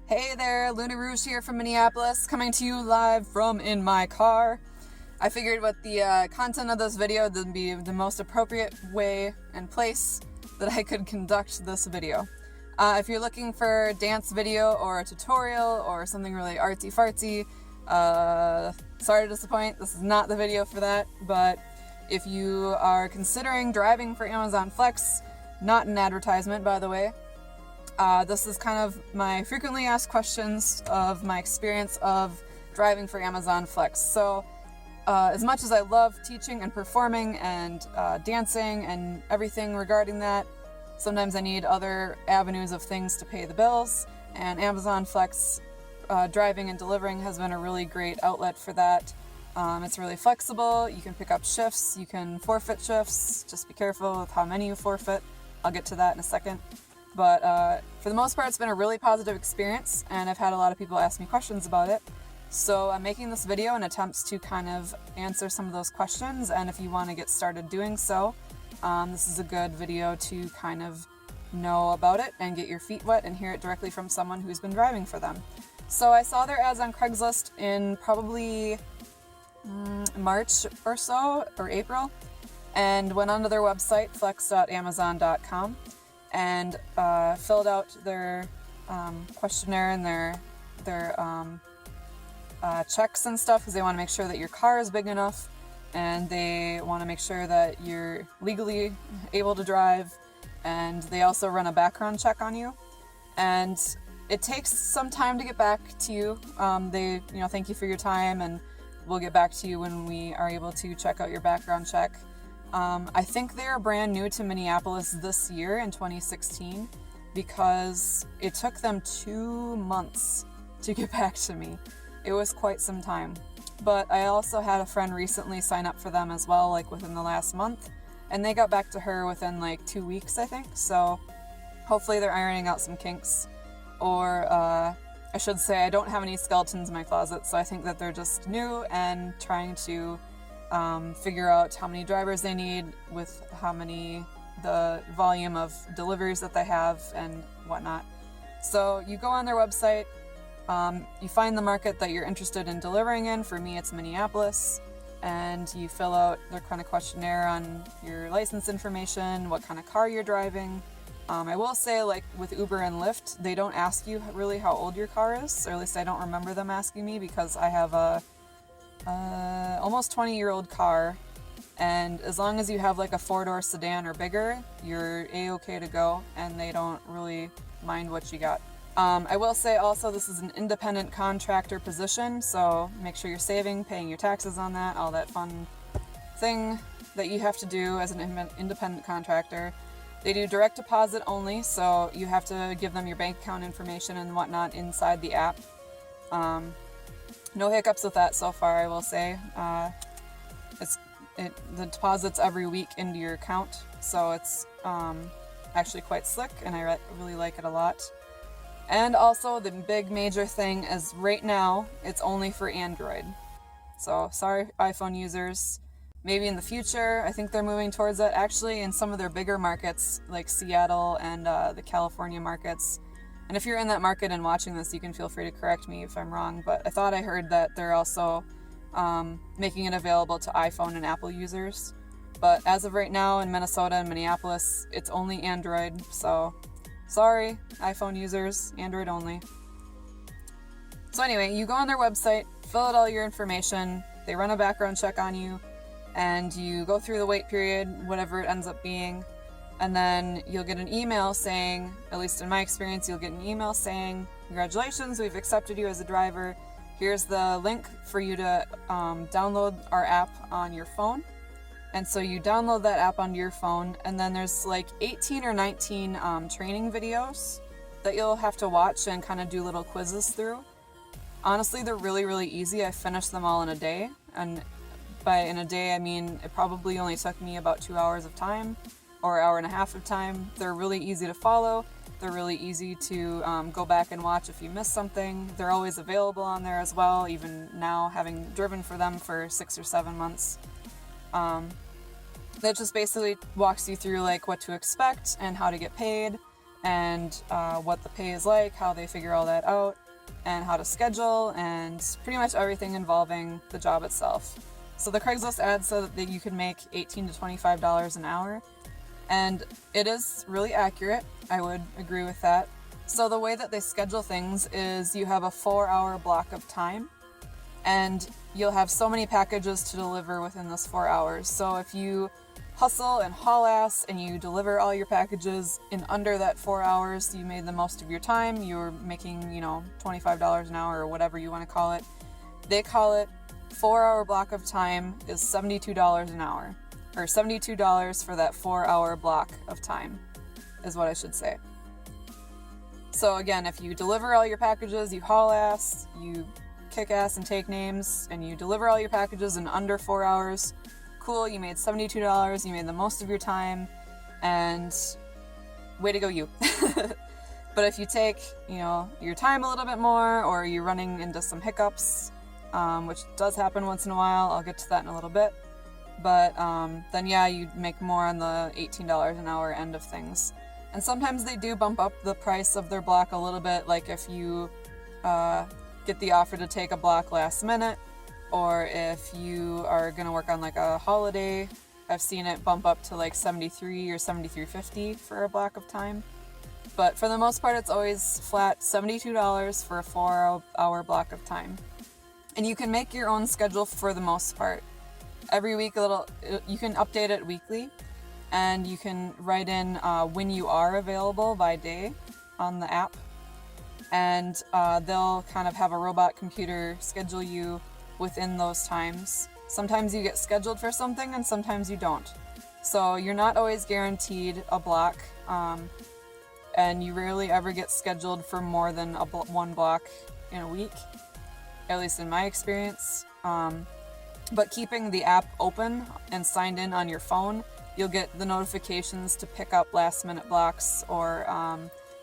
Hey there, Luna Rouge here from Minneapolis, coming to you live from in my car. I figured with the content of this video, that'd be the most appropriate way and place that I could conduct this video. If you're looking for a dance video or a tutorial or something really artsy-fartsy, sorry to disappoint, this is not the video for that, but if you are considering driving for Amazon Flex, not an advertisement by the way, this is kind of my frequently asked questions of my experience of driving for Amazon Flex. So as much as I love teaching and performing and dancing and everything regarding that, sometimes I need other avenues of things to pay the bills, and Amazon Flex driving and delivering has been a really great outlet for that. It's really flexible, you can pick up shifts, you can forfeit shifts, just be careful with how many you forfeit. I'll get to that in a second. But for the most part, it's been a really positive experience, and I've had a lot of people ask me questions about it. So I'm making this video in attempts to kind of answer some of those questions, and if you want to get started doing so, this is a good video to kind of know about it and get your feet wet and hear it directly from someone who's been driving for them. So I saw their ads on Craigslist in probably March or so, or April, and went onto their website, flex.amazon.com. and filled out their questionnaire and their checks and stuff, because they want to make sure that your car is big enough, and they want to make sure that you're legally able to drive, and they also run a background check on you, and it takes some time to get back to you. They thank you for your time, and we'll get back to you when we are able to check out your background check. I think they're brand new to Minneapolis this year in 2016, because it took them 2 months to get back to me. It was quite some time. But I also had a friend recently sign up for them as well, like within the last month, and they got back to her within like 2 weeks, I think. So hopefully they're ironing out some kinks. Or I should say, I don't have any skeletons in my closet, so I think that they're just new and trying to figure out how many drivers they need with the volume of deliveries that they have and whatnot. So you go on their website, you find the market that you're interested in delivering in. For me, it's Minneapolis, and you fill out their kind of questionnaire on your license information, what kind of car you're driving. I will say, like with Uber and Lyft, they don't ask you really how old your car is, or at least I don't remember them asking me, because I have a almost 20-year-old car, and as long as you have like a 4-door sedan or bigger, you're a-okay to go, and they don't really mind what you got. I will say also, this is an independent contractor position, so make sure you're saving, paying your taxes on that, all that fun thing that you have to do as an independent contractor. They do direct deposit only, so you have to give them your bank account information and whatnot inside the app. No hiccups with that so far, I will say. The deposit's every week into your account, so it's actually quite slick, and I really like it a lot. And also, the big major thing is right now, it's only for Android. So sorry, iPhone users. Maybe in the future, I think they're moving towards that. Actually, in some of their bigger markets, like Seattle and the California markets. And if you're in that market and watching this, you can feel free to correct me if I'm wrong, but I thought I heard that they're also making it available to iPhone and Apple users. But as of right now in Minnesota and Minneapolis, it's only Android, so sorry, iPhone users, Android only. So anyway, you go on their website, fill out all your information, they run a background check on you, and you go through the wait period, whatever it ends up being. And then you'll get an email saying, at least in my experience, you'll get an email saying, congratulations, we've accepted you as a driver. Here's the link for you to download our app on your phone. And so you download that app onto your phone, and then there's like 18 or 19 training videos that you'll have to watch and kind of do little quizzes through. Honestly, they're really, really easy. I finished them all in a day. And by in a day, I mean it probably only took me about 2 hours of time, or hour and a half of time. They're really easy to follow. They're really easy to go back and watch if you miss something. They're always available on there as well, even now, having driven for them for 6 or 7 months. That just basically walks you through like what to expect and how to get paid, and what the pay is like, how they figure all that out, and how to schedule, and pretty much everything involving the job itself. So the Craigslist ad said that you can make $18 to $25 an hour, and it is really accurate. I would agree with that. So the way that they schedule things is you have a 4-hour block of time, and you'll have so many packages to deliver within this 4 hours. So if you hustle and haul ass and you deliver all your packages in under that 4 hours, you made the most of your time, you're making, $25 an hour or whatever you want to call it. They call it 4-hour block of time is $72 an hour, or $72 for that 4-hour block of time is what I should say. So again, if you deliver all your packages, you haul ass, you kick ass and take names, and you deliver all your packages in under 4 hours, cool, you made $72, you made the most of your time, and way to go you. But if you take, your time a little bit more, or you're running into some hiccups, which does happen once in a while, I'll get to that in a little bit, but then yeah, you make more on the $18 an hour end of things. And sometimes they do bump up the price of their block a little bit, like if you get the offer to take a block last minute, or if you are going to work on like a holiday. I've seen it bump up to like $73 or $73.50 for a block of time. But for the most part, it's always flat $72 for a 4-hour block of time. And you can make your own schedule for the most part. Every week, you can update it weekly, and you can write in when you are available by day on the app. And they'll kind of have a robot computer schedule you within those times. Sometimes you get scheduled for something and sometimes you don't. So you're not always guaranteed a block, and you rarely ever get scheduled for more than one block in a week, at least in my experience. But keeping the app open and signed in on your phone, you'll get the notifications to pick up last minute blocks or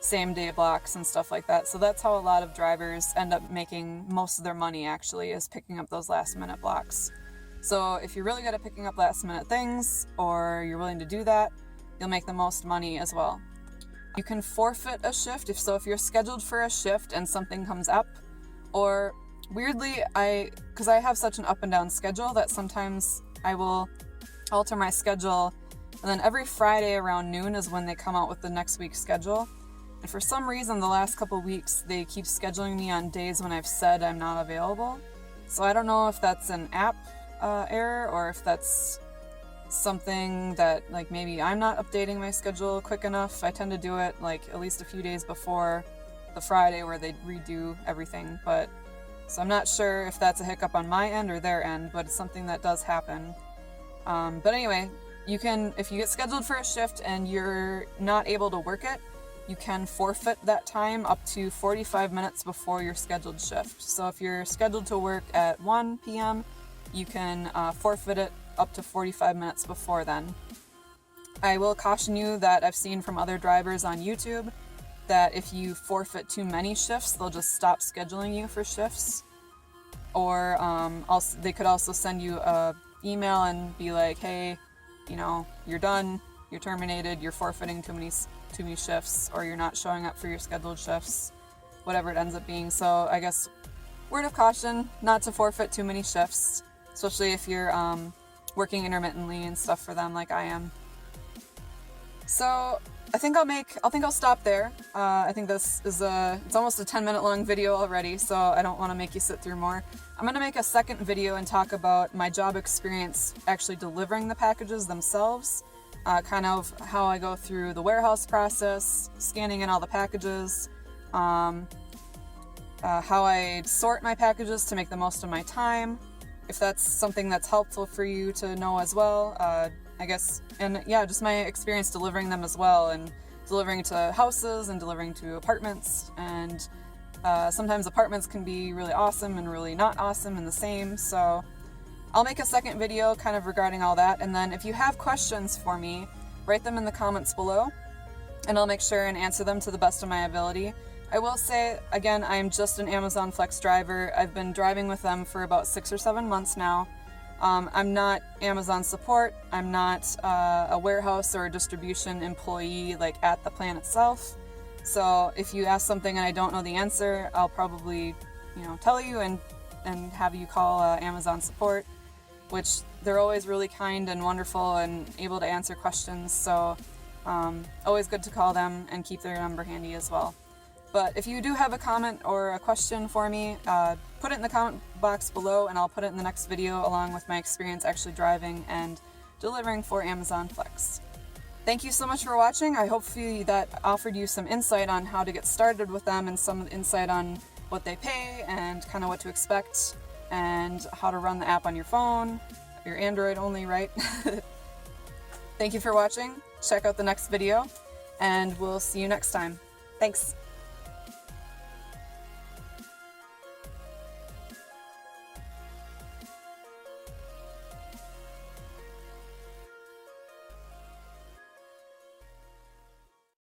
same day blocks and stuff like that. So that's how a lot of drivers end up making most of their money, actually, is picking up those last minute blocks. So if you're really good at picking up last minute things, or you're willing to do that, you'll make the most money as well. You can forfeit a shift if you're scheduled for a shift and something comes up, or weirdly, because I have such an up and down schedule that sometimes I will alter my schedule, and then every Friday around noon is when they come out with the next week's schedule. And for some reason, the last couple weeks, they keep scheduling me on days when I've said I'm not available. So I don't know if that's an app error, or if that's something that, like, maybe I'm not updating my schedule quick enough. I tend to do it, like, at least a few days before the Friday where they redo everything. So I'm not sure if that's a hiccup on my end or their end, but it's something that does happen. But anyway, if you get scheduled for a shift and you're not able to work it, you can forfeit that time up to 45 minutes before your scheduled shift. So if you're scheduled to work at 1 p.m., you can forfeit it up to 45 minutes before then. I will caution you that I've seen from other drivers on YouTube that if you forfeit too many shifts, they'll just stop scheduling you for shifts. Or they could also send you a email and be like, hey, you're done, you're terminated, you're forfeiting too many shifts, or you're not showing up for your scheduled shifts, whatever it ends up being. So I guess word of caution, not to forfeit too many shifts, especially if you're working intermittently and stuff for them like I am. So I think I'll stop there. I think this is it's almost a 10-minute long video already, so I don't want to make you sit through more. I'm going to make a second video and talk about my job experience actually delivering the packages themselves, kind of how I go through the warehouse process, scanning in all the packages, how I sort my packages to make the most of my time, if that's something that's helpful for you to know as well, I guess, and yeah, just my experience delivering them as well, and delivering to houses and delivering to apartments, and sometimes apartments can be really awesome and really not awesome in the same, so I'll make a second video kind of regarding all that, and then if you have questions for me, write them in the comments below, and I'll make sure and answer them to the best of my ability. I will say, again, I'm just an Amazon Flex driver. I've been driving with them for about 6 or 7 months now. I'm not Amazon support. I'm not a warehouse or a distribution employee like at the plant itself. So if you ask something and I don't know the answer, I'll probably, tell you and have you call Amazon support, which they're always really kind and wonderful and able to answer questions. So always good to call them and keep their number handy as well. But if you do have a comment or a question for me, put it in the comment box below and I'll put it in the next video along with my experience actually driving and delivering for Amazon Flex. Thank you so much for watching. I hope that offered you some insight on how to get started with them and some insight on what they pay and kind of what to expect and how to run the app on your phone. Your Android only, right? Thank you for watching. Check out the next video and we'll see you next time. Thanks.